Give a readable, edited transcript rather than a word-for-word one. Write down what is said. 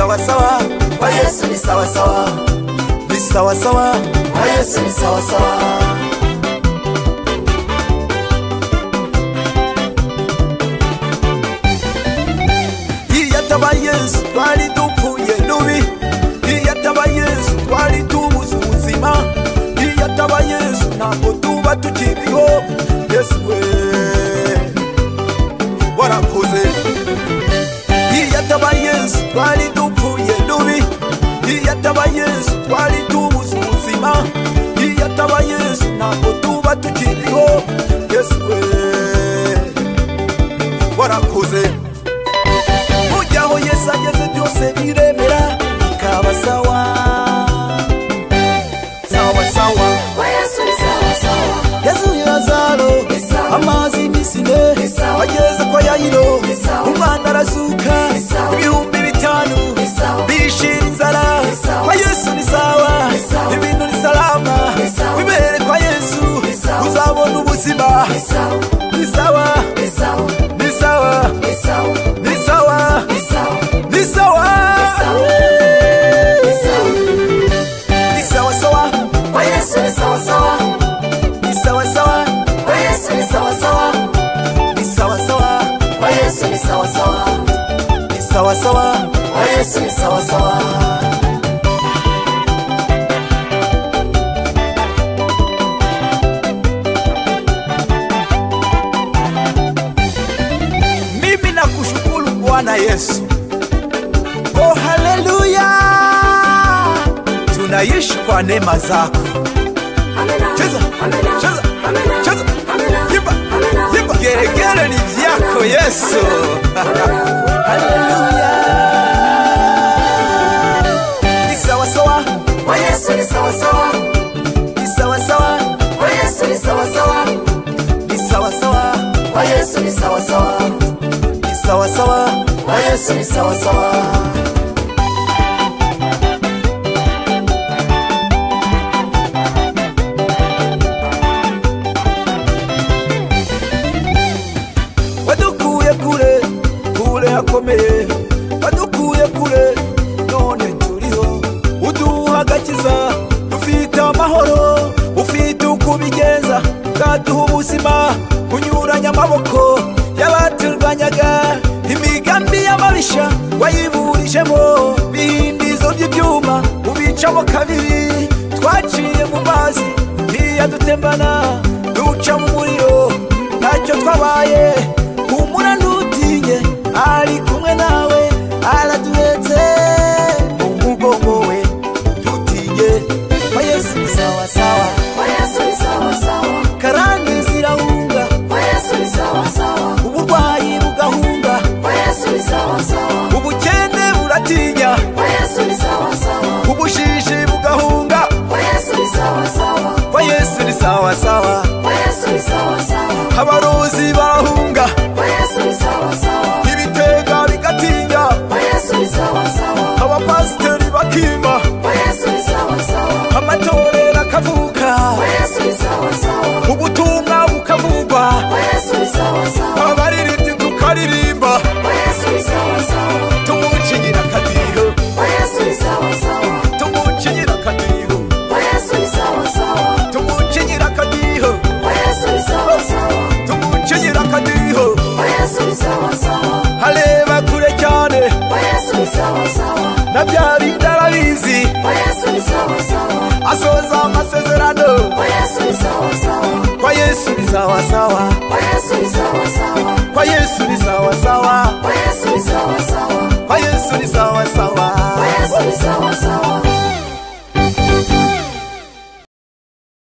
sawa sawa, kwa Yesu ni sawa sawa, ni sawa sawa, kwa Yesu ni sawa sawa. Iyataba Yesu twali dupfuye rubi, iyataba Yesu twali tubuze ubuzima, iyataba Yesu ntabwo tuba tukiriho. Yesu we warakoze. Iyataba Yesu twali dupfuye rubi, iyataba Yesu twali tubuze ubuzima, iyataba Yesu ntabwo tuba tukiriho. Yesu we warakoze. Mujaho Yesu ageze byose biremera bikaba sawa sawa sawa, Kwa Yesu ni sawa sawa, Yesu Lazaro amazi misine ageze kwa Yayiro, umwana arazuka ibihumbi 5 bishira inzara. Kwa Yesu ni sawa, ibintu ni salama, wibere kwa Yesu uzabona ubuzima. Ni sawa, ni sawa, ni sawa, ni sawa, ni sawa, ni sawa sawa, kwa Yesu ni sawa sawa, ni sawa sawa, kwa Yesu ni sawa sawa, ni sawa sawa, kwa Yesu ni sawa sawa, ni sawa sawa, kwa Yesu ni sawa sawa. Mimi nakushukuru Bwana Yesu. Oh haleluya, tunaishi kwa neema zako. Cheza, cheza, cheza, yimba, yimba, geregere ni vyako Yesu. Haleluya. Ni sawa sawa, Kwa Yesu ni sawa sawa, ni sawa sawa, kwa Yesu ni sawa sawa, ni sawa sawa, kwa Yesu ni sawa sawa, ni sawa sawa, kwa Yesu ni sawa sawa. wadukuye kure kure hakomeye, wadukuye kure none turiho, uduha agakiza dufite amahoro, ufite ukubigenza bwaduha ubuzima, unyuranya amaboko y'abaturwanyaga, imigambi y'amabisha wayiburijemo, bihindizo by'ibyuma ubicamo kabiri, twaciye mu mazi ntiyadutembana, duca mu muriro ntacyo twabaye, humura ntutinye, ari kumwe nawe araduhetse mu mugongo we, ntutinye. Kwa Yesu ni sawa sawa, Kwa Yesu ni sawa sawa, karande zirahunga, kwa Yesu ni sawa sawa, uburwayi bugahunga, kwa Yesu ni sawa sawa, ubukene buratinya, kwa Yesu ni sawa sawa, ubujiji bugahunga. kwa Yesu ni sawa sawa, Kwa Yesu ni sawa sawa, kwa Yesu ni sawa sawa, abarozi barahunga, kwa Yesu ni sawa sawa, ibitega bigatinya, kwa Yesu ni sawa sawa, abapasiteri bakima, kwa Yesu ni sawa sawa, amatorero akavuka, kwa Yesu ni sawa sawa, ubutumwa bukavugwa, kwa Yesu ni sawa sawa, abaririmbyi tukaririmba, kwa Yesu ni sawa sawa, tumucinyira akadiho, kwa Yesu ni sawa sawa, tumucinyira akadiho, kwa Yesu ni sawa sawa, tumucinyira akadiho, kwa Yesu ni sawa sawa, tumucinyira akadiho. kwa Yesu ni sawa sawa, Areba kure cyane kwa Yesu ni sawa sawa, na bya bindi arabizi, kwa Yesu ni sawa sawa, asoza amasezerano. kwa Yesu ni sawa sawa, Kwa Yesu ni sawa sawa, kwa Yesu ni sawa sawa, kwa Yesu ni sawa sawa, kwa Yesu ni sawa sawa, kwa Yesu ni sawa sawa, kwa Yesu ni sawa sawa.